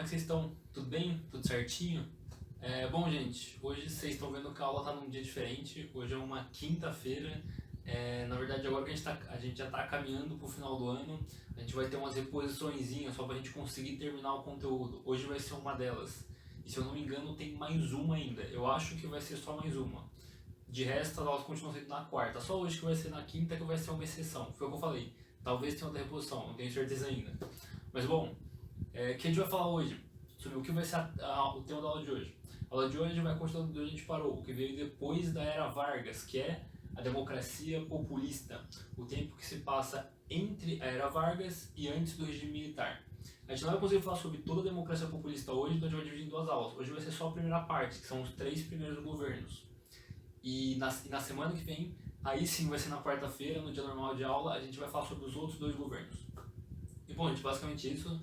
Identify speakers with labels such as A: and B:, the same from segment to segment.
A: é que vocês estão? Tudo bem? Tudo certinho? Bom, gente, hoje vocês estão vendo que a aula está num dia diferente. Hoje é uma quinta-feira. Na verdade, agora que a gente já está caminhando para o final do ano, a gente vai ter umas reposiçõezinhas só para a gente conseguir terminar o conteúdo. Hoje vai ser uma delas. E se eu não me engano, tem mais uma ainda. Eu acho que vai ser só mais uma. De resto, as aulas continuam sendo na quarta. Só hoje que vai ser na quinta que vai ser uma exceção. Foi o que eu falei. Talvez tenha outra reposição, não tenho certeza ainda. Mas bom, o que a gente vai falar hoje? Sobre o que vai ser o tema da aula de hoje. A aula de hoje vai continuar onde a gente parou, o que veio depois da era Vargas, que é a democracia populista, o tempo que se passa entre a era Vargas e antes do regime militar. A gente não vai conseguir falar sobre toda a democracia populista hoje, então a gente vai dividir em duas aulas. Hoje vai ser só a primeira parte, que são os 3 primeiros governos. E na semana que vem, aí sim vai ser na quarta-feira, no dia normal de aula, a gente vai falar sobre os outros 2 governos. E bom, gente, basicamente isso.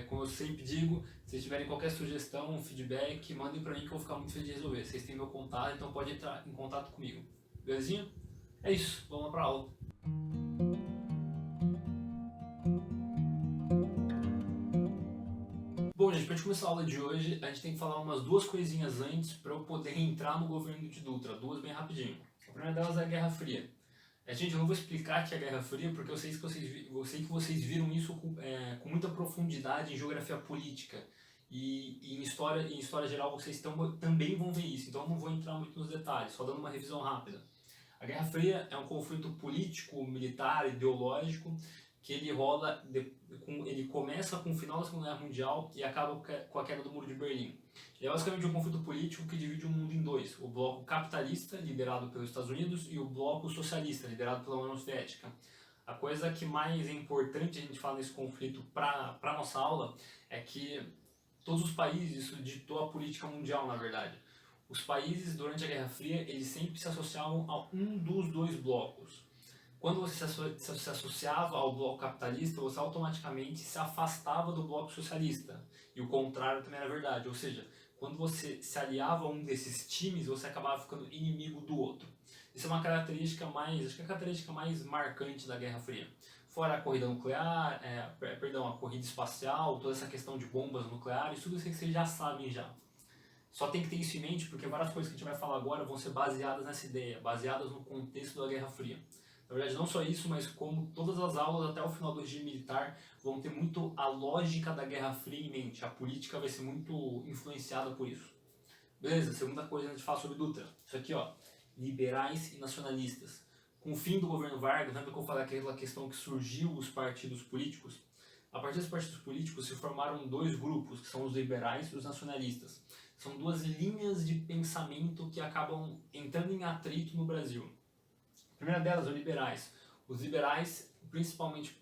A: Como eu sempre digo, se vocês tiverem qualquer sugestão, feedback, mandem pra mim que eu vou ficar muito feliz de resolver. Vocês têm meu contato, então pode entrar em contato comigo. Belezinha? É isso, vamos lá pra aula. Bom, gente, pra gente começar a aula de hoje, a gente tem que falar umas 2 coisinhas antes para eu poder entrar no governo de Dutra, 2 bem rapidinho. A primeira delas é a Guerra Fria. Gente, eu não vou explicar o que é a Guerra Fria, porque eu sei que vocês viram isso com muita profundidade em geografia política. E em história geral vocês também vão ver isso, então eu não vou entrar muito nos detalhes, só dando uma revisão rápida. A Guerra Fria é um conflito político, militar, ideológico, que ele começa com o final da Segunda Guerra Mundial e acaba com a queda do Muro de Berlim. Ele é basicamente um conflito político que divide o mundo em 2, o bloco capitalista, liderado pelos Estados Unidos, e o bloco socialista, liderado pela União Soviética. A coisa que mais é importante a gente falar nesse conflito para a nossa aula é que todos os países, isso ditou a política mundial, na verdade. Os países, durante a Guerra Fria, eles sempre se associavam a um dos 2 blocos. Quando você se associava ao bloco capitalista, você automaticamente se afastava do bloco socialista. E o contrário também era verdade. Ou seja, quando você se aliava a um desses times, você acabava ficando inimigo do outro. Isso é uma característica acho que é a característica mais marcante da Guerra Fria. Fora a corrida nuclear, a corrida espacial, toda essa questão de bombas nucleares, tudo isso que vocês já sabem já. Só tem que ter isso em mente, porque várias coisas que a gente vai falar agora vão ser baseadas nessa ideia, baseadas no contexto da Guerra Fria. Na verdade, não só isso, mas como todas as aulas até o final do regime militar vão ter muito a lógica da Guerra Fria em mente. A política vai ser muito influenciada por isso. Beleza, segunda coisa a gente fala sobre Dutra. Isso aqui, ó, liberais e nacionalistas. Com o fim do governo Vargas, lembra que eu falei aquela questão que surgiu os partidos políticos? A partir dos partidos políticos se formaram 2 grupos, que são os liberais e os nacionalistas. São 2 linhas de pensamento que acabam entrando em atrito no Brasil. A primeira delas, os liberais. Os liberais, principalmente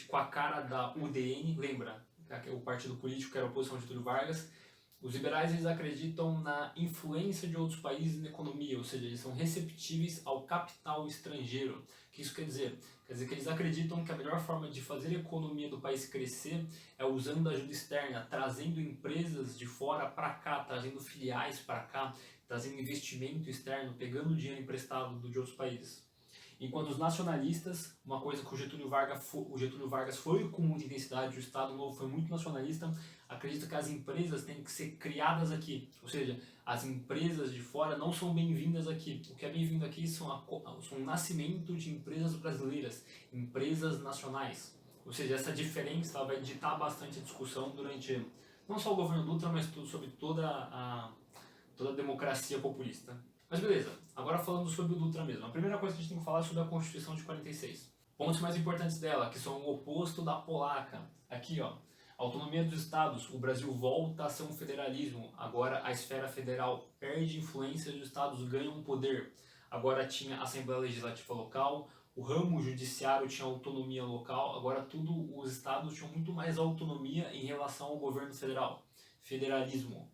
A: com a cara da UDN, lembra? O partido político que era a oposição de Getúlio Vargas. Os liberais, eles acreditam na influência de outros países na economia, ou seja, eles são receptíveis ao capital estrangeiro. O que isso quer dizer? Quer dizer que eles acreditam que a melhor forma de fazer a economia do país crescer é usando a ajuda externa, trazendo empresas de fora para cá, trazendo filiais para cá, trazendo investimento externo, pegando dinheiro emprestado de outros países. Enquanto os nacionalistas, uma coisa que o Getúlio Vargas foi com muita intensidade, o Estado Novo foi muito nacionalista, acredita que as empresas têm que ser criadas aqui, ou seja, as empresas de fora não são bem-vindas aqui. O que é bem-vindo aqui são o nascimento de empresas brasileiras, empresas nacionais. Ou seja, essa diferença vai ditar bastante a discussão durante não só o governo Dutra, mas sobre toda a democracia populista. Mas beleza, agora falando sobre o Dutra mesmo. A primeira coisa que a gente tem que falar é sobre a Constituição de 46. Pontos mais importantes dela, que são o oposto da polaca. Aqui, ó, autonomia dos estados. O Brasil volta a ser um federalismo. Agora a esfera federal perde influência e os estados ganham poder. Agora tinha Assembleia Legislativa local, o ramo judiciário tinha autonomia local, agora os estados tinham muito mais autonomia em relação ao governo federal. Federalismo.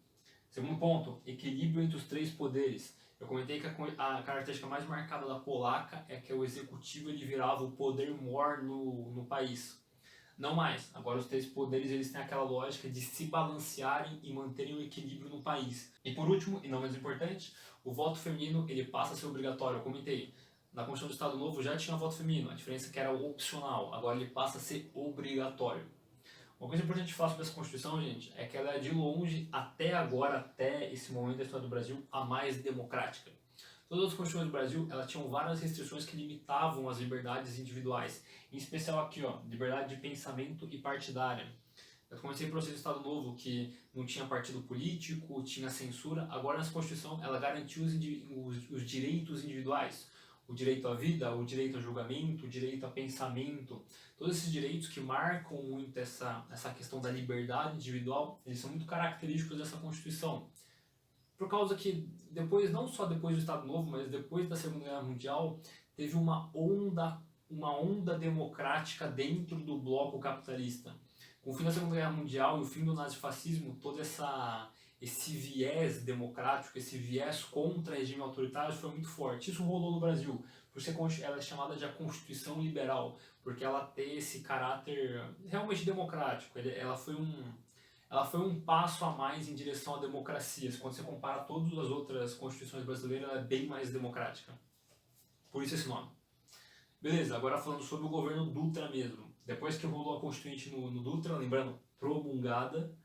A: Segundo ponto, equilíbrio entre os 3 poderes. Eu comentei que a característica mais marcada da polaca é que o executivo ele virava o poder maior no país. Não mais. Agora os 3 poderes eles têm aquela lógica de se balancearem e manterem o equilíbrio no país. E por último, e não menos importante, o voto feminino ele passa a ser obrigatório. Eu comentei, na Constituição do Estado Novo já tinha voto feminino, a diferença é que era opcional, agora ele passa a ser obrigatório. Uma coisa importante de falar sobre essa Constituição, gente, é que ela é de longe, até agora, até esse momento da história do Brasil, a mais democrática. Todas as constituições do Brasil, elas tinham várias restrições que limitavam as liberdades individuais, em especial aqui, ó, liberdade de pensamento e partidária. Eu comecei o processo do Estado Novo, que não tinha partido político, tinha censura. Agora, nessa Constituição, ela garantiu os direitos individuais. O direito à vida, o direito ao julgamento, o direito a pensamento. Todos esses direitos que marcam muito essa questão da liberdade individual, eles são muito característicos dessa Constituição. Por causa que, depois, não só depois do Estado Novo, mas depois da Segunda Guerra Mundial, teve uma onda democrática dentro do bloco capitalista. Com o fim da Segunda Guerra Mundial e o fim do nazifascismo, todo esse viés democrático, esse viés contra regime autoritário foi muito forte. Isso rolou no Brasil, por ser ela é chamada de a Constituição Liberal, porque ela tem esse caráter realmente democrático. Ela foi um passo a mais em direção à democracia. Quando você compara todas as outras constituições brasileiras, ela é bem mais democrática. Por isso esse nome. Beleza, agora falando sobre o governo Dutra mesmo. Depois que rolou a Constituinte no Dutra, lembrando, promulgada,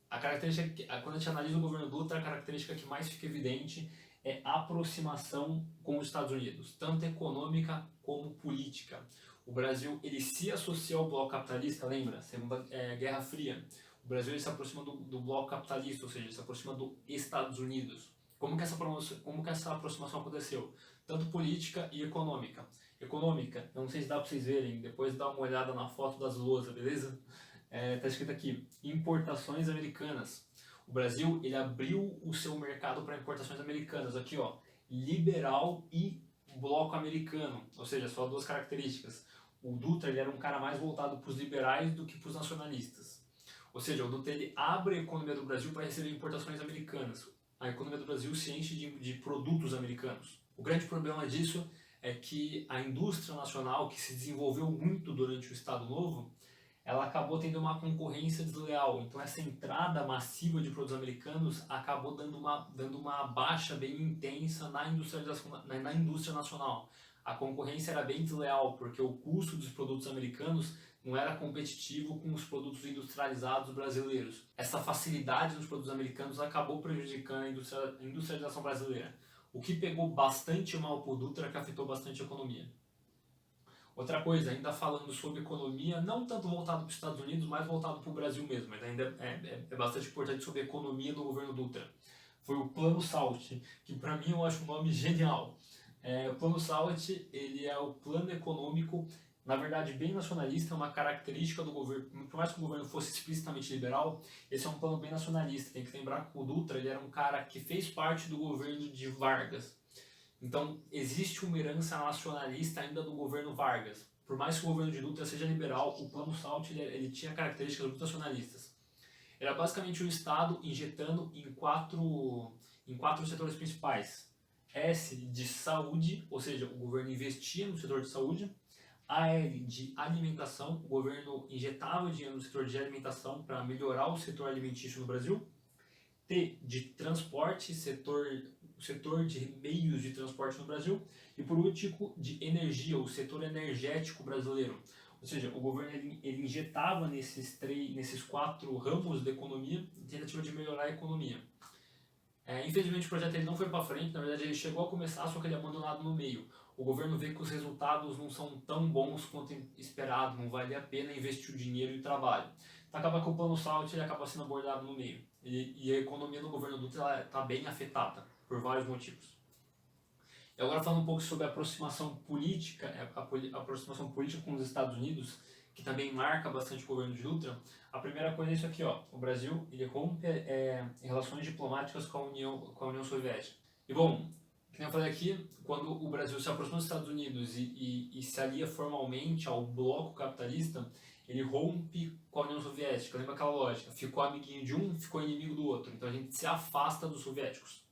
A: a característica, quando a gente analisa o governo Dutra, a característica que mais fica evidente é a aproximação com os Estados Unidos, tanto econômica como política. O Brasil ele se associa ao bloco capitalista, lembra? Segunda Guerra Fria. O Brasil ele se aproxima do bloco capitalista, ou seja, ele se aproxima dos Estados Unidos. Como que essa aproximação aconteceu? Tanto política e econômica. Econômica, eu não sei se dá para vocês verem, depois dá uma olhada na foto das lousas, beleza? Tá escrito aqui, importações americanas. O Brasil ele abriu o seu mercado para importações americanas. Aqui, ó, liberal e bloco americano, ou seja, só duas características. O Dutra ele era um cara mais voltado para os liberais do que para os nacionalistas. Ou seja, o Dutra ele abre a economia do Brasil para receber importações americanas. A economia do Brasil se enche de produtos americanos. O grande problema disso é que a indústria nacional, que se desenvolveu muito durante o Estado Novo, ela acabou tendo uma concorrência desleal. Então essa entrada massiva de produtos americanos acabou dando uma baixa bem intensa na indústria nacional. A concorrência era bem desleal, porque o custo dos produtos americanos não era competitivo com os produtos industrializados brasileiros. Essa facilidade nos produtos americanos acabou prejudicando a industrialização brasileira. O que pegou bastante mal para o Dutra, que afetou bastante a economia. Outra coisa, ainda falando sobre economia, não tanto voltado para os Estados Unidos, mas voltado para o Brasil mesmo, mas ainda é bastante importante sobre a economia do governo Dutra. Foi o Plano Salt, que para mim eu acho um nome genial. O Plano Salt, ele é o plano econômico, na verdade bem nacionalista, é uma característica do governo, por mais que o governo fosse explicitamente liberal, esse é um plano bem nacionalista. Tem que lembrar que o Dutra ele era um cara que fez parte do governo de Vargas. Então, existe uma herança nacionalista ainda do governo Vargas. Por mais que o governo de Dutra seja liberal, o Plano Salt ele tinha características muito nacionalistas. Era basicamente o Estado injetando em quatro setores principais. S de saúde, ou seja, o governo investia no setor de saúde. AL de alimentação, o governo injetava dinheiro no setor de alimentação para melhorar o setor alimentício no Brasil. T de transporte, o setor de meios de transporte no Brasil. E por último, de energia, o setor energético brasileiro. Ou seja, o governo ele injetava nesses 4 ramos da economia, em tentativa de melhorar a economia. Infelizmente o projeto ele não foi para frente, na verdade ele chegou a começar, só que ele é abandonado no meio. O governo vê que os resultados não são tão bons quanto esperado, não vale a pena investir o dinheiro e o trabalho. Então acaba que o Plano Salt ele acaba sendo abordado no meio. E a economia do governo Dutra está bem afetada, por vários motivos. E agora falando um pouco sobre a aproximação política, a aproximação política com os Estados Unidos, que também marca bastante o governo de Dutra. A primeira coisa é isso aqui, ó. O Brasil ele rompe relações diplomáticas com a União Soviética. E bom, como eu falei aqui, quando o Brasil se aproxima dos Estados Unidos e se alia formalmente ao bloco capitalista, ele rompe com a União Soviética. Lembra aquela lógica? Ficou amiguinho de um, ficou inimigo do outro. Então a gente se afasta dos soviéticos.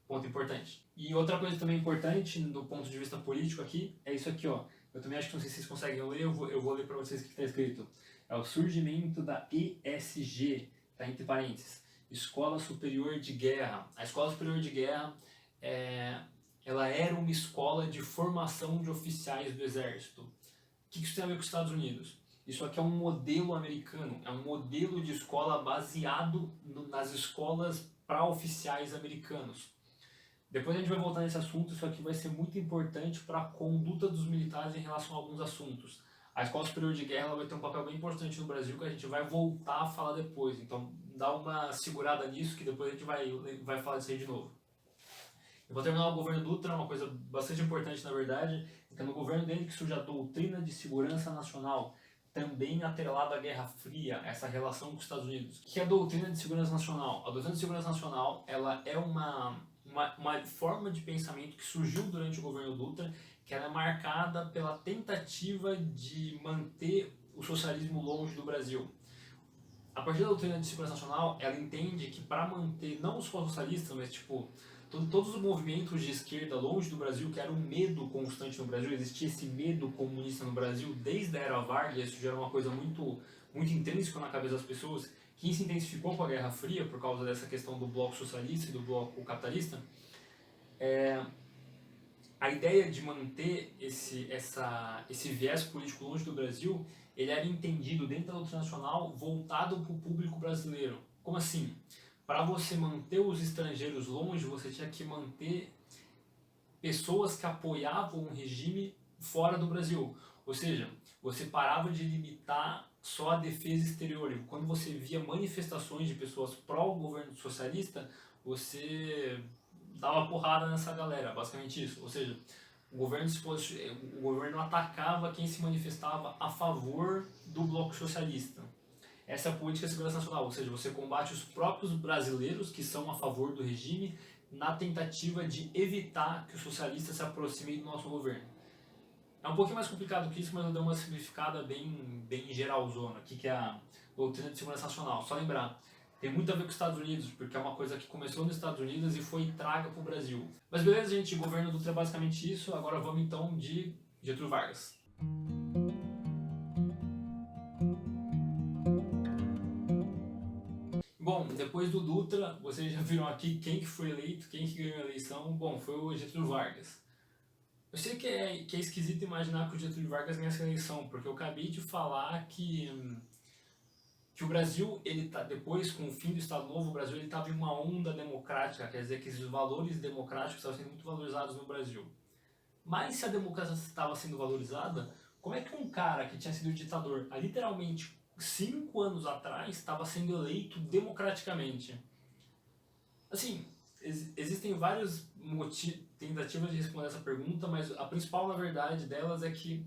A: Ponto importante. E outra coisa também importante do ponto de vista político aqui é isso aqui, ó. Eu também acho que não sei se vocês conseguem ler, eu vou ler para vocês o que está escrito. É o surgimento da ESG, tá entre parênteses, Escola Superior de Guerra. A Escola Superior de Guerra ela era uma escola de formação de oficiais do Exército. O que isso tem a ver com os Estados Unidos? Isso aqui é um modelo americano, é um modelo de escola baseado nas escolas para oficiais americanos. Depois a gente vai voltar nesse assunto, isso aqui vai ser muito importante para a conduta dos militares em relação a alguns assuntos. A Escola Superior de Guerra vai ter um papel bem importante no Brasil que a gente vai voltar a falar depois, então dá uma segurada nisso que depois a gente vai falar disso aí de novo. Eu vou terminar o governo Dutra, uma coisa bastante importante na verdade, que é no governo dele que surge a doutrina de segurança nacional, também atrelada à Guerra Fria, essa relação com os Estados Unidos. O que é a doutrina de segurança nacional? A doutrina de segurança nacional ela é uma forma de pensamento que surgiu durante o governo Dutra, que ela é marcada pela tentativa de manter o socialismo longe do Brasil. A partir da doutrina de segurança nacional, ela entende que para manter não só os socialistas, mas todos os movimentos de esquerda longe do Brasil, que era um medo constante no Brasil, existia esse medo comunista no Brasil desde a era Vargas, isso já era uma coisa muito intrínseca na cabeça das pessoas, que se intensificou com a Guerra Fria por causa dessa questão do bloco socialista e do bloco capitalista. A ideia de manter esse viés político longe do Brasil, ele era entendido dentro da doutrina nacional voltado para o público brasileiro. Como assim? Para você manter os estrangeiros longe, você tinha que manter pessoas que apoiavam o regime fora do Brasil. Ou seja, você parava de limitar só a defesa exterior. E quando você via manifestações de pessoas pró-governo socialista, você dava porrada nessa galera, basicamente isso. Ou seja, o governo atacava quem se manifestava a favor do bloco socialista. Essa é a política de segurança nacional, ou seja, você combate os próprios brasileiros que são a favor do regime na tentativa de evitar que os socialistas se aproximem do nosso governo. É um pouquinho mais complicado que isso, mas eu dei uma simplificada bem geralzona, que é a doutrina de segurança nacional. Só lembrar, tem muito a ver com os Estados Unidos, porque é uma coisa que começou nos Estados Unidos e foi traga para o Brasil. Mas beleza, gente, o governo Dutra é basicamente isso. Agora vamos então de Getúlio Vargas. Bom, depois do Dutra, vocês já viram aqui quem que foi eleito, quem que ganhou a eleição. Bom, foi o Getúlio Vargas. Eu sei que é esquisito imaginar que o Getúlio Vargas ganha essa eleição, porque eu acabei de falar que o Brasil, ele tá, depois, com o fim do Estado Novo, o Brasil estava em uma onda democrática, quer dizer que esses valores democráticos estavam sendo muito valorizados no Brasil. Mas se a democracia estava sendo valorizada, como é que um cara que tinha sido ditador há literalmente 5 anos atrás estava sendo eleito democraticamente? Assim, existem várias tentativas de responder essa pergunta, mas a principal, na verdade, delas é que,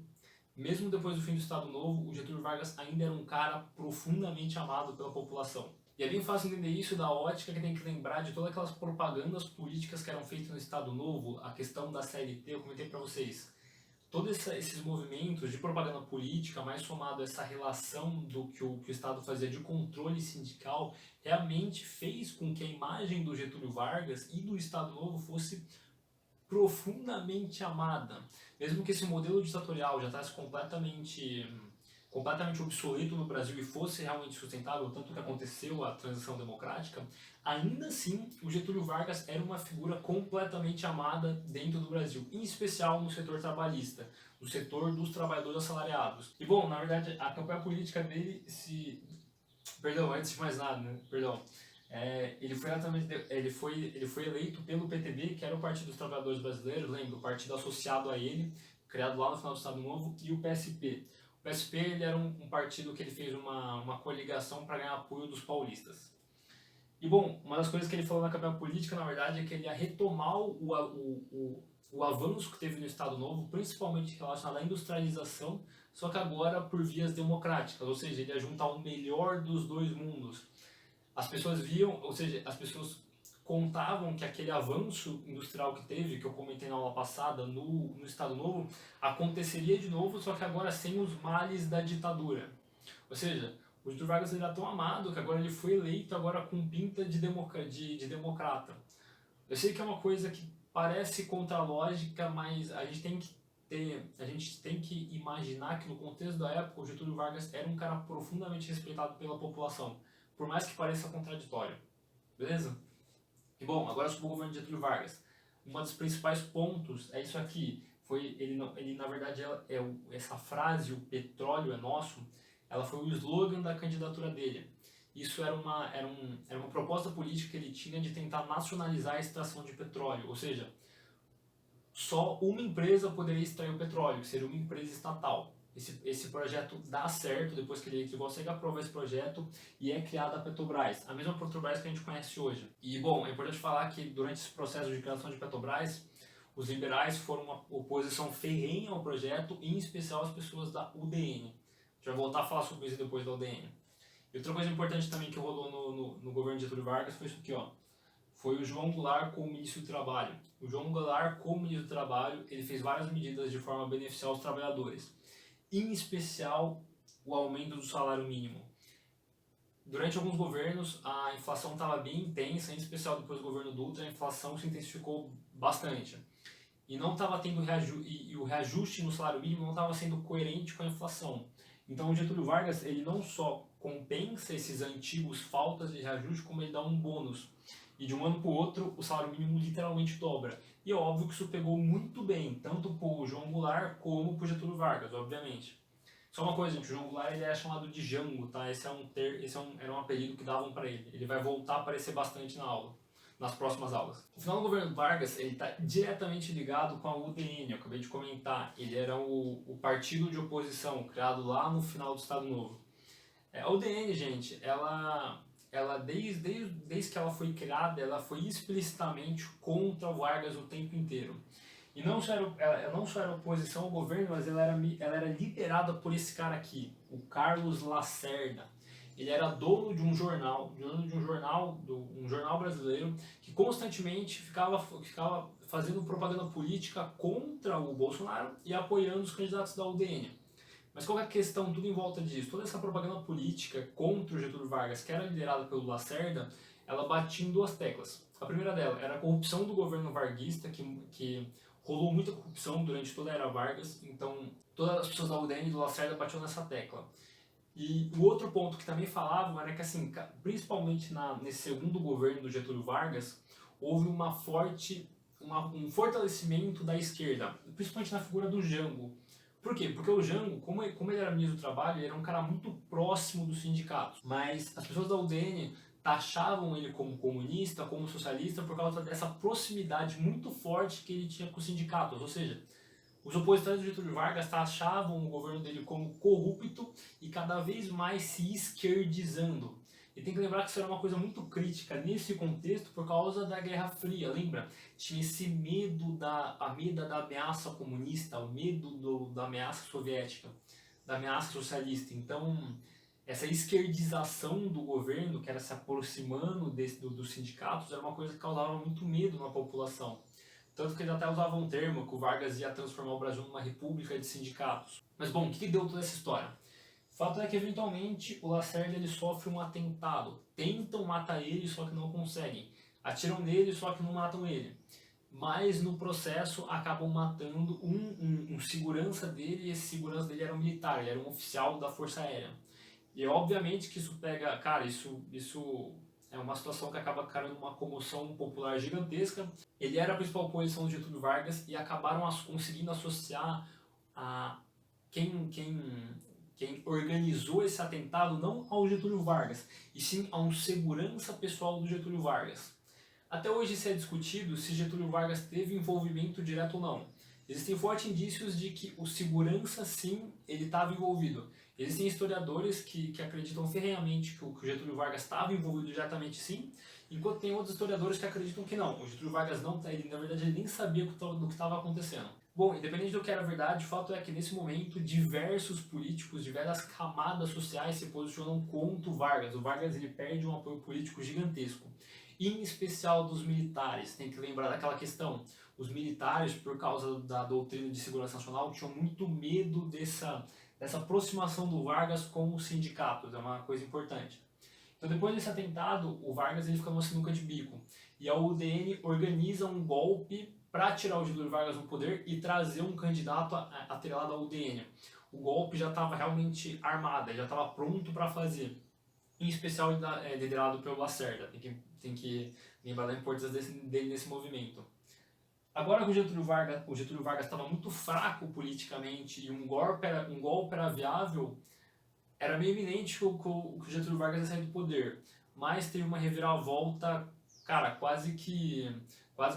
A: mesmo depois do fim do Estado Novo, o Getúlio Vargas ainda era um cara profundamente amado pela população. E é bem fácil entender isso da ótica que tem que lembrar de todas aquelas propagandas políticas que eram feitas no Estado Novo, a questão da CLT, eu comentei para vocês. Todos esses movimentos de propaganda política, mais somado a essa relação do que o Estado fazia de controle sindical, realmente fez com que a imagem do Getúlio Vargas e do Estado Novo fosse profundamente amada. Mesmo que esse modelo ditatorial já estivesse completamente obsoleto no Brasil e fosse realmente sustentável, tanto que aconteceu a transição democrática, ainda assim o Getúlio Vargas era uma figura completamente amada dentro do Brasil, em especial no setor trabalhista, no setor dos trabalhadores assalariados. E bom, na verdade, a campanha política dele Perdão, antes de mais nada, né? Perdão. Ele foi eleito pelo PTB, que era o Partido dos Trabalhadores Brasileiros, lembra? O partido associado a ele, criado lá no final do Estado Novo, e o PSP. O PSP ele era um partido que ele fez uma coligação para ganhar apoio dos paulistas. E bom, uma das coisas que ele falou na campanha política, na verdade, é que ele ia retomar o avanço que teve no Estado Novo, principalmente relacionado à industrialização, só que agora por vias democráticas, ou seja, ele ia juntar o melhor dos dois mundos. As pessoas viam, ou seja, as pessoas contavam que aquele avanço industrial que teve, que eu comentei na aula passada, no Estado Novo, aconteceria de novo, só que agora sem os males da ditadura. Ou seja, o Getúlio Vargas era tão amado que agora ele foi eleito agora com pinta de democrata. Eu sei que é uma coisa que parece contra a lógica, mas a gente tem que imaginar que no contexto da época o Getúlio Vargas era um cara profundamente respeitado pela população, por mais que pareça contraditório. Beleza? E bom, agora sobre o governo de Getúlio Vargas. Um dos principais pontos é isso aqui. Ele na verdade, essa frase, o petróleo é nosso, ela foi o slogan da candidatura dele. Isso era uma proposta política que ele tinha de tentar nacionalizar a extração de petróleo, ou seja, só uma empresa poderia extrair o petróleo, que seria uma empresa estatal. Esse projeto dá certo, depois que ele consegue aprovar esse projeto, e é criada a Petrobras, a mesma Petrobras que a gente conhece hoje. E, bom, é importante falar que durante esse processo de criação de Petrobras, os liberais foram uma oposição ferrenha ao projeto, em especial as pessoas da UDN. A gente vai voltar a falar sobre isso depois da UDN. E outra coisa importante também que rolou no governo de Getúlio Vargas foi isso aqui, ó. Foi o João Goulart como ministro do Trabalho. O João Goulart, como ministro do Trabalho, ele fez várias medidas de forma a beneficiar os trabalhadores. Em especial, o aumento do salário mínimo. Durante alguns governos, a inflação estava bem intensa, em especial depois do governo Dutra, a inflação se intensificou bastante. E não estava tendo o reajuste no salário mínimo não estava sendo coerente com a inflação. Então o Getúlio Vargas, ele não só compensa esses antigos faltas de reajuste, como ele dá um bônus. E de um ano para o outro, o salário mínimo literalmente dobra. E é óbvio que isso pegou muito bem, tanto para o João Goulart como para o Getúlio Vargas, obviamente. Só uma coisa, gente, o João Goulart ele é chamado de Jango, tá? Era um apelido que davam para ele. Ele vai voltar a aparecer bastante na aula, nas próximas aulas. O final do governo Vargas, ele está diretamente ligado com a UDN, eu acabei de comentar. Ele era o partido de oposição, criado lá no final do Estado Novo. A UDN, gente, ela desde que ela foi criada, ela foi explicitamente contra o Vargas o tempo inteiro. E ela não só era oposição ao governo, mas ela era liderada por esse cara aqui, o Carlos Lacerda. Ele era dono de um jornal brasileiro, que constantemente ficava fazendo propaganda política contra o Bolsonaro e apoiando os candidatos da UDN. Mas qual é a questão, tudo em volta disso? Toda essa propaganda política contra o Getúlio Vargas, que era liderada pelo Lacerda, ela batia em duas teclas. A primeira dela era a corrupção do governo varguista, que rolou muita corrupção durante toda a era Vargas, então todas as pessoas da UDN e do Lacerda batiam nessa tecla. E o outro ponto que também falavam era que, assim, principalmente nesse segundo governo do Getúlio Vargas, houve um fortalecimento da esquerda, principalmente na figura do Jango. Por quê? Porque o Jango, como ele era ministro do Trabalho, ele era um cara muito próximo dos sindicatos. Mas as pessoas da UDN taxavam ele como comunista, como socialista, por causa dessa proximidade muito forte que ele tinha com os sindicatos. Ou seja, os opositores do Getúlio Vargas taxavam o governo dele como corrupto e cada vez mais se esquerdizando. E tem que lembrar que isso era uma coisa muito crítica nesse contexto por causa da Guerra Fria, lembra? Tinha esse medo da ameaça comunista, o medo da ameaça soviética, da ameaça socialista. Então, essa esquerdização do governo, que era se aproximando dos sindicatos, era uma coisa que causava muito medo na população. Tanto que eles até usavam um termo que o Vargas ia transformar o Brasil numa república de sindicatos. Mas bom, o que deu toda essa história? O fato é que eventualmente o Lacerda ele sofre um atentado. Tentam matar ele, só que não conseguem. Atiram nele, só que não matam ele. Mas no processo acabam matando um segurança dele, e esse segurança dele era um militar, ele era um oficial da Força Aérea. E obviamente que isso pega... Cara, isso é uma situação que acaba criando uma comoção popular gigantesca. Ele era a principal oposição do Getúlio Vargas e acabaram conseguindo associar a quem organizou esse atentado não ao Getúlio Vargas, e sim a um segurança pessoal do Getúlio Vargas. Até hoje se é discutido se Getúlio Vargas teve envolvimento direto ou não. Existem fortes indícios de que o segurança, sim, ele estava envolvido. Existem historiadores que acreditam ferrenhamente que o Getúlio Vargas estava envolvido diretamente, sim, enquanto tem outros historiadores que acreditam que não. O Getúlio Vargas não, na verdade, ele nem sabia do que estava acontecendo. Bom, independente do que era verdade, o fato é que nesse momento diversos políticos, diversas camadas sociais se posicionam contra o Vargas. O Vargas ele perde um apoio político gigantesco, em especial dos militares. Tem que lembrar daquela questão. Os militares, por causa da doutrina de segurança nacional, tinham muito medo dessa aproximação do Vargas com os sindicatos. É uma coisa importante. Então, depois desse atentado, o Vargas ele fica numa sinuca de bico. E a UDN organiza um golpe para tirar o Getúlio Vargas do poder e trazer um candidato atrelado à UDN. O golpe já estava realmente armado, já estava pronto para fazer. Em especial liderado pelo Lacerda. Tem que lembrar da importância dele nesse movimento. Agora que o Getúlio Vargas estava muito fraco politicamente e um golpe era viável, era meio eminente que o Getúlio Vargas ia sair do poder, mas teve uma reviravolta, cara, quase que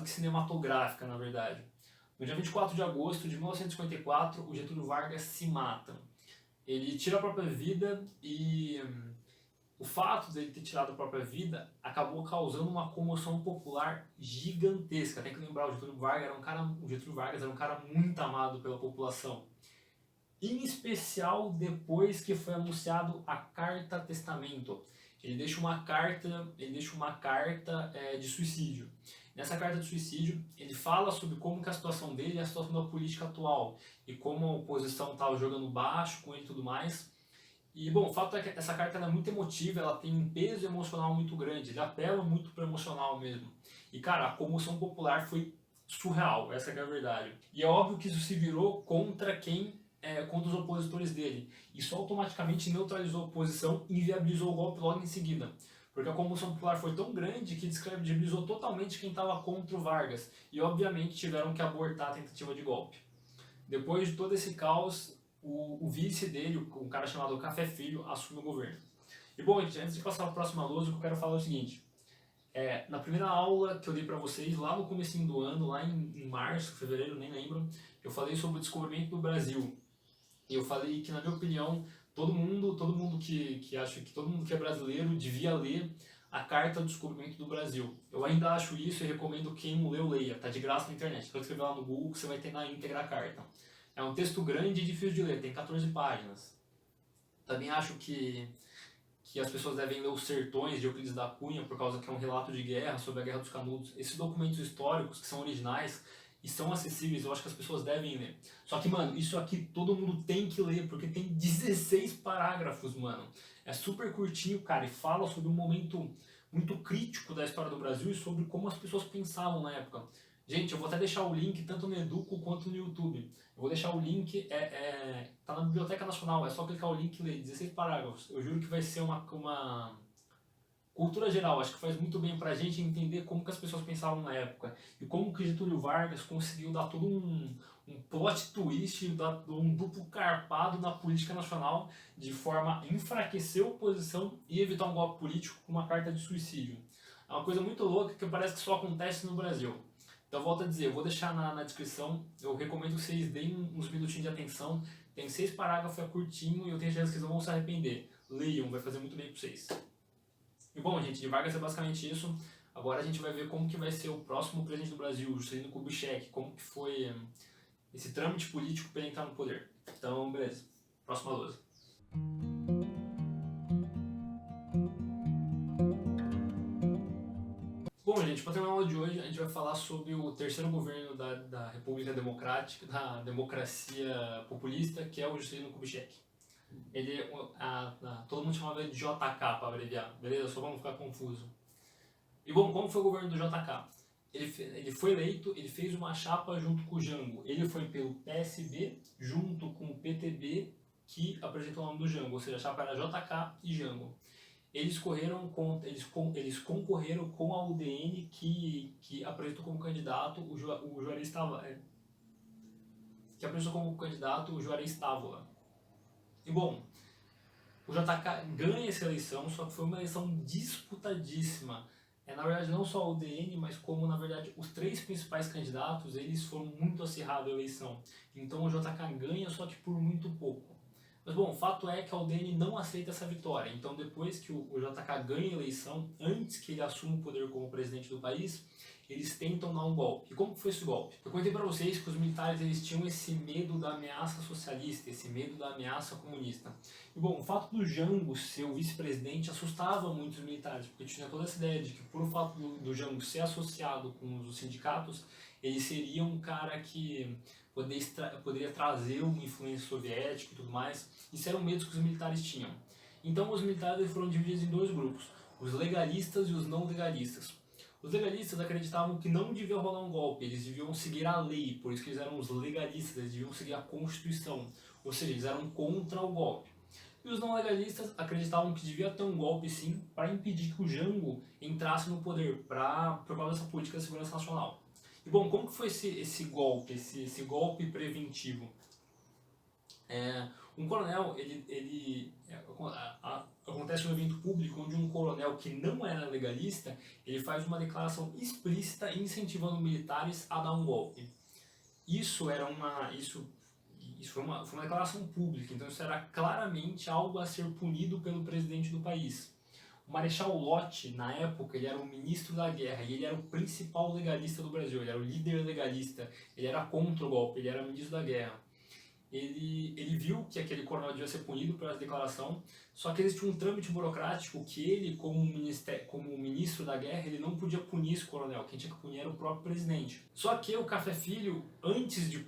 A: cinematográfica, na verdade. No dia 24 de agosto de 1954, o Getúlio Vargas se mata. Ele tira a própria vida e o fato dele ter tirado a própria vida acabou causando uma comoção popular gigantesca. Tem que lembrar, o Getúlio Vargas era um cara muito amado pela população. Em especial depois que foi anunciado a Carta Testamento. Ele deixa uma carta de suicídio. Nessa carta de suicídio, ele fala sobre como que a situação dele é a situação da política atual e como a oposição estava jogando baixo com ele e tudo mais. E, bom, o fato é que essa carta é muito emotiva, ela tem um peso emocional muito grande, ele apela muito pro emocional mesmo. E, cara, a comoção popular foi surreal, essa é a verdade. E é óbvio que isso se virou contra contra os opositores dele. Isso automaticamente neutralizou a oposição e inviabilizou o golpe logo em seguida. Porque a comoção popular foi tão grande que descredibilizou totalmente quem estava contra o Vargas. E, obviamente, tiveram que abortar a tentativa de golpe. Depois de todo esse caos, o vice dele, um cara chamado Café Filho, assume o governo. E bom, gente, antes de passar para a próxima lousa, o que eu quero falar é o seguinte. Na primeira aula que eu dei para vocês, lá no comecinho do ano, lá em março, fevereiro, nem lembro, eu falei sobre o descobrimento do Brasil. E eu falei que, na minha opinião, todo mundo que acha que todo mundo que é brasileiro devia ler a Carta do Descobrimento do Brasil. Eu ainda acho isso e recomendo quem não leu, leia. Tá de graça na internet. Pode escrever lá no Google que você vai ter na íntegra a carta. É um texto grande e difícil de ler, tem 14 páginas. Também acho que as pessoas devem ler Os Sertões, de Euclides da Cunha, por causa que é um relato de guerra, sobre a Guerra dos Canudos. Esses documentos históricos, que são originais e são acessíveis, eu acho que as pessoas devem ler. Só que, mano, isso aqui todo mundo tem que ler, porque tem 16 parágrafos, mano. É super curtinho, cara, e fala sobre um momento muito crítico da história do Brasil e sobre como as pessoas pensavam na época. Gente, eu vou até deixar o link tanto no Educo quanto no YouTube. Eu vou deixar o link, tá na Biblioteca Nacional, é só clicar o link e ler, 16 parágrafos. Eu juro que vai ser uma cultura geral, acho que faz muito bem pra gente entender como que as pessoas pensavam na época. E como que Getúlio Vargas conseguiu dar todo um plot twist, um duplo carpado na política nacional, de forma a enfraquecer a oposição e evitar um golpe político com uma carta de suicídio. É uma coisa muito louca que parece que só acontece no Brasil. Então, volto a dizer, eu vou deixar na descrição, eu recomendo que vocês deem uns minutinhos de atenção, tem 6 parágrafos, é curtinho e eu tenho certeza que vocês não vão se arrepender. Leiam, vai fazer muito bem para vocês. E bom, gente, de Vargas é basicamente isso. Agora a gente vai ver como que vai ser o próximo presidente do Brasil, Juscelino Kubitschek, como que foi esse trâmite político para ele entrar no poder. Então, beleza. Próxima lousa. Bom, gente, para terminar a aula de hoje, a gente vai falar sobre o terceiro governo da República Democrática, da democracia populista, que é o Juscelino Kubitschek. Ele, todo mundo chamava ele de JK para abreviar, beleza? Só vamos ficar confuso. E bom, como foi o governo do JK? Ele foi eleito, ele fez uma chapa junto com o Jango. Ele foi pelo PSB junto com o PTB, que apresentou o nome do Jango, ou seja, a chapa era JK e Jango. Eles concorreram com a UDN, que apresentou como candidato o Juarez Távola. E bom, o JK ganha essa eleição, só que foi uma eleição disputadíssima. Na verdade, não só a UDN, mas como, na verdade, os 3 principais candidatos, eles foram muito acirrados a eleição. Então o JK ganha, só que por muito pouco. Mas bom, o fato é que a UDN não aceita essa vitória. Então depois que o JK ganha a eleição, antes que ele assuma o poder como presidente do país, eles tentam dar um golpe. E como foi esse golpe? Eu contei para vocês que os militares eles tinham esse medo da ameaça socialista, esse medo da ameaça comunista. E bom, o fato do Jango ser o vice-presidente assustava muito os militares, porque tinha toda essa ideia de que por o fato do Jango ser associado com os sindicatos, ele seria um cara que poderia trazer uma influência soviética e tudo mais. Isso eram medos que os militares tinham. Então os militares foram divididos em 2 grupos, os legalistas e os não legalistas. Os legalistas acreditavam que não devia rolar um golpe, eles deviam seguir a lei, por isso que eles eram os legalistas, eles deviam seguir a Constituição, ou seja, eles eram contra o golpe. E os não legalistas acreditavam que devia ter um golpe sim, para impedir que o Jango entrasse no poder, por causa dessa política de segurança nacional. E bom, como que foi esse golpe preventivo? Um coronel, acontece um evento público onde um coronel que não era legalista, ele faz uma declaração explícita incentivando militares a dar um golpe. Isso foi uma declaração pública, então isso era claramente algo a ser punido pelo presidente do país. O Marechal Lott, na época, ele era o ministro da guerra e ele era o principal legalista do Brasil, ele era o líder legalista, ele era contra o golpe, ele era ministro da guerra. Ele viu que aquele coronel devia ser punido por essa declaração, só que existia um trâmite burocrático que ele, como ministro da guerra, ele não podia punir esse coronel, quem tinha que punir era o próprio presidente. Só que o Café Filho, antes de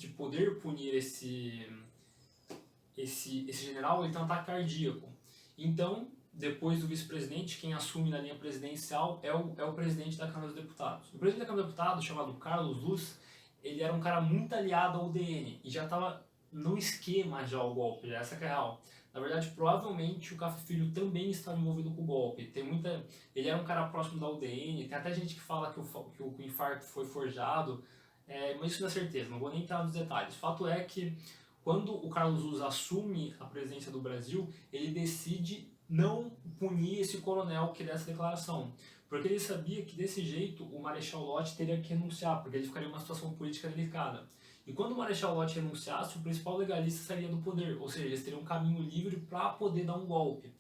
A: poder punir esse general, ele tem um ataque cardíaco. Então, depois do vice-presidente, quem assume na linha presidencial é o presidente da Câmara dos Deputados. O presidente da Câmara dos Deputados, chamado Carlos Luz, ele era um cara muito aliado ao UDN e já estava no esquema já o golpe, já essa que é a real. Na verdade, provavelmente o Café Filho também estava envolvido com o golpe. Ele era um cara próximo da UDN, tem até gente que fala que o infarto foi forjado, mas isso não é certeza, não vou nem entrar nos detalhes. O fato é que quando o Carlos Luz assume a presidência do Brasil, ele decide não punir esse coronel que deu essa declaração. Porque ele sabia que desse jeito o Marechal Lott teria que renunciar, porque ele ficaria em uma situação política delicada. E quando o Marechal Lott renunciasse, o principal legalista sairia do poder, ou seja, eles teriam um caminho livre para poder dar um golpe.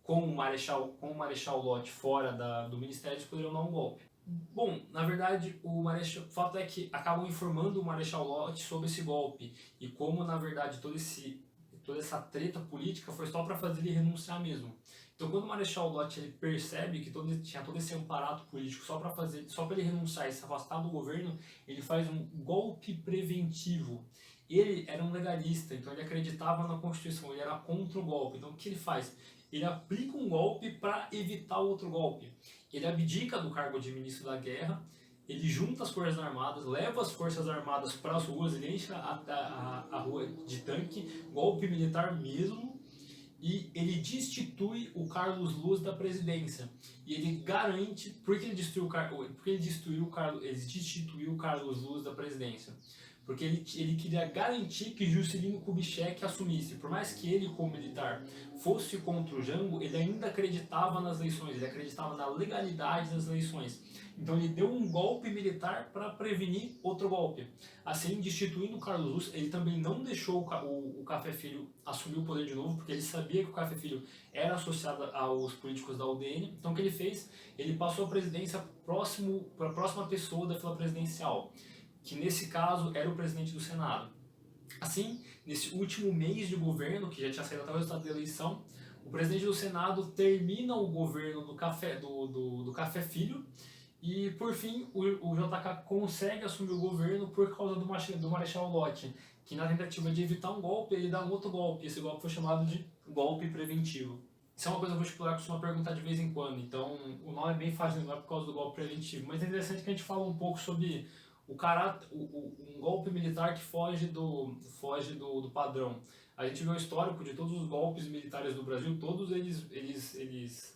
A: Com o Marechal Lott fora do ministério, eles poderiam dar um golpe. Bom, na verdade, o fato é que acabam informando o Marechal Lott sobre esse golpe e como, na verdade, toda essa treta política foi só para fazer ele renunciar mesmo. Então, quando o Marechal Lott ele percebe que tinha todo esse aparato político só para ele renunciar e se afastar do governo, ele faz um golpe preventivo. Ele era um legalista, então ele acreditava na Constituição, ele era contra o golpe. Então, o que ele faz? Ele aplica um golpe para evitar outro golpe. Ele abdica do cargo de ministro da guerra, ele junta as Forças Armadas, leva as Forças Armadas para as ruas, ele enche a rua de tanque, golpe militar mesmo, e ele destitui o Carlos Luz da presidência. E ele garante, porque ele destituiu o Carlos Luz da presidência? Porque ele queria garantir que Juscelino Kubitschek assumisse. Por mais que ele, como militar, fosse contra o Jango, ele ainda acreditava nas eleições, ele acreditava na legalidade das eleições. Então ele deu um golpe militar para prevenir outro golpe. Assim, destituindo o Carlos Luz, ele também não deixou o Café Filho assumir o poder de novo, porque ele sabia que o Café Filho era associado aos políticos da UDN. Então o que ele fez? Ele passou a presidência para a próxima pessoa da fila presidencial, que nesse caso era o presidente do Senado. Assim, nesse último mês de governo, que já tinha saído até o resultado da eleição, o presidente do Senado termina o governo do Café Filho e, por fim, o JK consegue assumir o governo por causa do Marechal Lott, que na tentativa de evitar um golpe, ele dá um outro golpe. Esse golpe foi chamado de golpe preventivo. Isso é uma coisa que o vestibular costuma perguntar de vez em quando, então o nome é bem fácil, não é por causa do golpe preventivo, mas é interessante que a gente fala um pouco sobre um golpe militar que foge do padrão. A gente vê o histórico de todos os golpes militares do Brasil, todos eles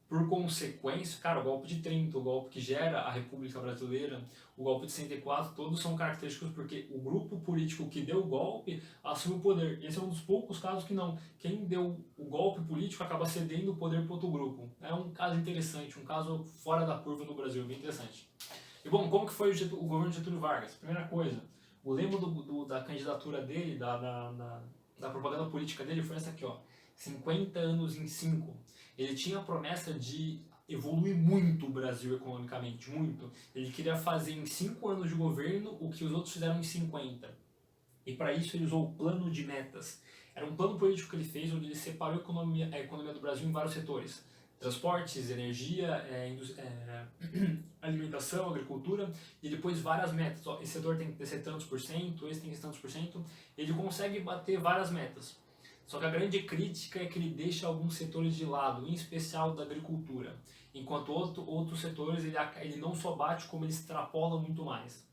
A: por consequência, cara, o golpe de 30, o golpe que gera a República Brasileira, o golpe de 64, todos são característicos porque o grupo político que deu o golpe assume o poder. Esse é um dos poucos casos que não. Quem deu o golpe político acaba cedendo o poder para outro grupo. É um caso interessante, um caso fora da curva no Brasil, bem interessante. E bom, como que foi o governo de Getúlio Vargas? Primeira coisa, o lema da candidatura dele, da propaganda política dele foi essa aqui, ó, 50 anos em 5. Ele tinha a promessa de evoluir muito o Brasil economicamente, muito. Ele queria fazer em 5 anos de governo o que os outros fizeram em 50. E para isso ele usou o plano de metas. Era um plano político que ele fez, onde ele separou a economia do Brasil em vários setores. Transportes, energia, alimentação, agricultura, e depois várias metas. Ó, esse setor tem que crescer tantos por cento, esse tem que ser tantos por cento. Ele consegue bater várias metas. Só que a grande crítica é que ele deixa alguns setores de lado, em especial da agricultura. Enquanto outros setores ele não só bate, como ele extrapola muito mais.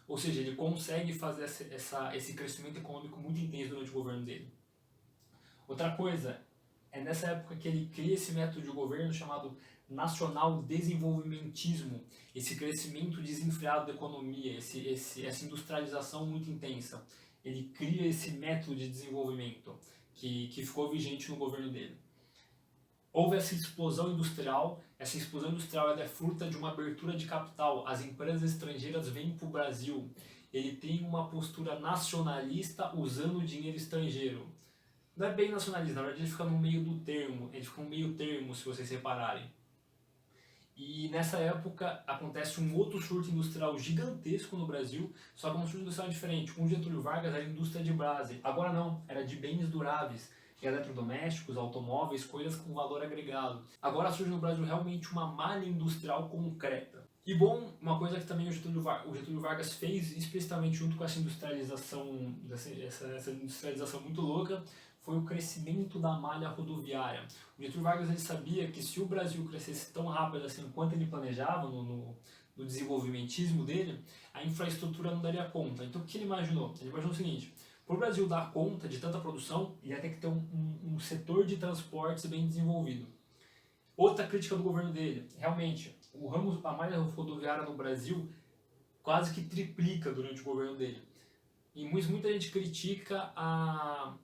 A: Ou seja, ele consegue fazer esse crescimento econômico muito intenso durante o governo dele. Outra coisa, é nessa época que ele cria esse método de governo chamado nacional desenvolvimentismo, esse crescimento desenfreado da economia, essa industrialização muito intensa. ele cria esse método de desenvolvimento que ficou vigente no governo dele. Houve essa explosão industrial ela é fruta de uma abertura de capital, as empresas estrangeiras vêm para o Brasil, ele tem uma postura nacionalista usando o dinheiro estrangeiro. Não é bem nacionalista, na verdade ele fica no meio do termo, ele fica no meio termo se vocês repararem. E nessa época acontece um outro surto industrial gigantesco no Brasil, só que um surto industrial diferente. Com Getúlio Vargas era a indústria de base, agora não, era de bens duráveis, eletrodomésticos, automóveis, coisas com valor agregado. Agora surge no Brasil realmente uma malha industrial concreta. E bom, uma coisa que também o Getúlio Vargas fez explicitamente junto com essa industrialização, essa industrialização muito louca, foi o crescimento da malha rodoviária. O Getúlio Vargas ele sabia que se o Brasil crescesse tão rápido assim quanto ele planejava no desenvolvimentismo dele, a infraestrutura não daria conta. Então o que ele imaginou? Ele imaginou o seguinte: para o Brasil dar conta de tanta produção, ia ter que ter um setor de transportes bem desenvolvido. Outra crítica do governo dele, realmente, a malha rodoviária no Brasil quase que triplica durante o governo dele. E muita gente critica a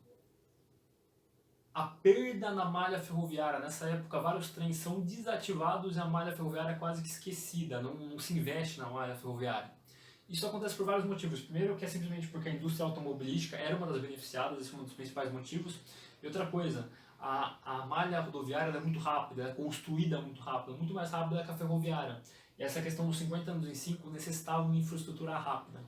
A: perda na malha ferroviária. Nessa época, vários trens são desativados e a malha ferroviária é quase que esquecida, não se investe na malha ferroviária. Isso acontece por vários motivos. Primeiro, que é simplesmente porque a indústria automobilística era uma das beneficiadas, esse é um dos principais motivos. E outra coisa, a malha rodoviária é muito rápida, é construída muito rápido, muito mais rápida que a ferroviária. E essa questão dos 50 anos em 5 necessitava uma infraestrutura rápida.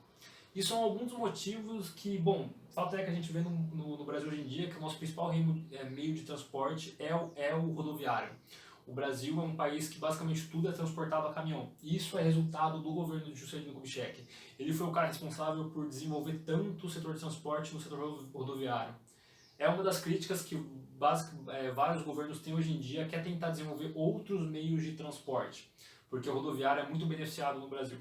A: E são alguns dos motivos que, bom, o fato é que a gente vê no Brasil hoje em dia que o nosso principal meio de transporte é o rodoviário. O Brasil é um país que basicamente tudo é transportado a caminhão. E isso é resultado do governo de Juscelino Kubitschek. Ele foi o cara responsável por desenvolver tanto o setor de transporte no setor rodoviário. É uma das críticas que vários governos têm hoje em dia, que é tentar desenvolver outros meios de transporte, porque o rodoviário é muito beneficiado no Brasil.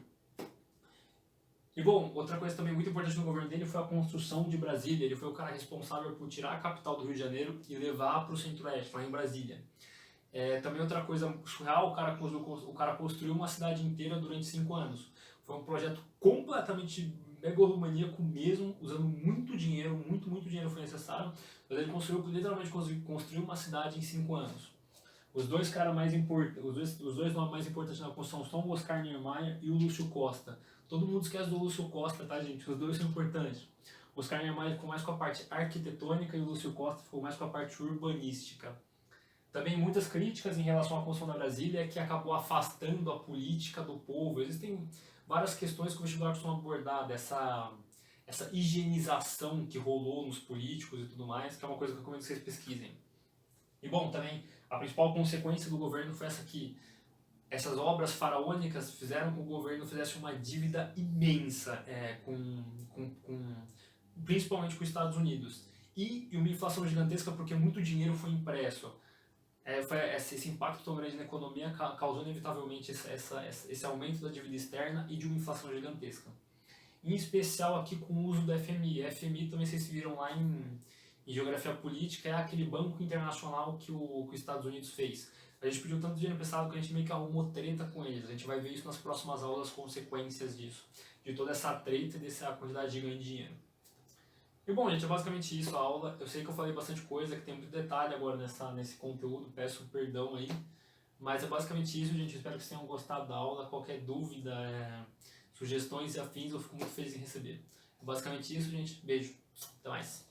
A: E bom, outra coisa também muito importante no governo dele foi a construção de Brasília. Ele foi o cara responsável por tirar a capital do Rio de Janeiro e levar para o Centro-Oeste, lá em Brasília. Também outra coisa surreal, o cara construiu uma cidade inteira durante 5 anos. Foi um projeto completamente megalomaníaco mesmo, usando muito dinheiro, muito dinheiro foi necessário, mas ele literalmente construiu uma cidade em 5 anos. Os dois nomes mais importantes na construção são o Oscar Niemeyer e o Lúcio Costa. Todo mundo esquece do Lúcio Costa, tá, gente? Os dois são importantes. O Oscar Niemeyer ficou mais com a parte arquitetônica e o Lúcio Costa ficou mais com a parte urbanística. Também muitas críticas em relação à construção da Brasília, que acabou afastando a política do povo. Existem várias questões que o vestibular costuma abordar, dessa higienização que rolou nos políticos e tudo mais, que é uma coisa que eu recomendo que vocês pesquisem. E bom, também a principal consequência do governo foi essa aqui. Essas obras faraônicas fizeram com que o governo fizesse uma dívida imensa, principalmente com os Estados Unidos. E uma inflação gigantesca porque muito dinheiro foi impresso. Esse impacto tão grande na economia causou inevitavelmente esse aumento da dívida externa e de uma inflação gigantesca. Em especial aqui com o uso do FMI. A FMI também vocês viram lá em geografia política, é aquele banco internacional que os Estados Unidos fez. A gente pediu tanto dinheiro emprestado que a gente meio que arrumou treta com eles. A gente vai ver isso nas próximas aulas, as consequências disso. De toda essa treta e dessa quantidade de ganho de dinheiro. E bom, gente, é basicamente isso a aula. Eu sei que eu falei bastante coisa, que tem muito detalhe agora nesse conteúdo, peço perdão aí. Mas é basicamente isso, gente. Espero que vocês tenham gostado da aula. Qualquer dúvida, sugestões e afins, eu fico muito feliz em receber. É basicamente isso, gente. Beijo. Até mais.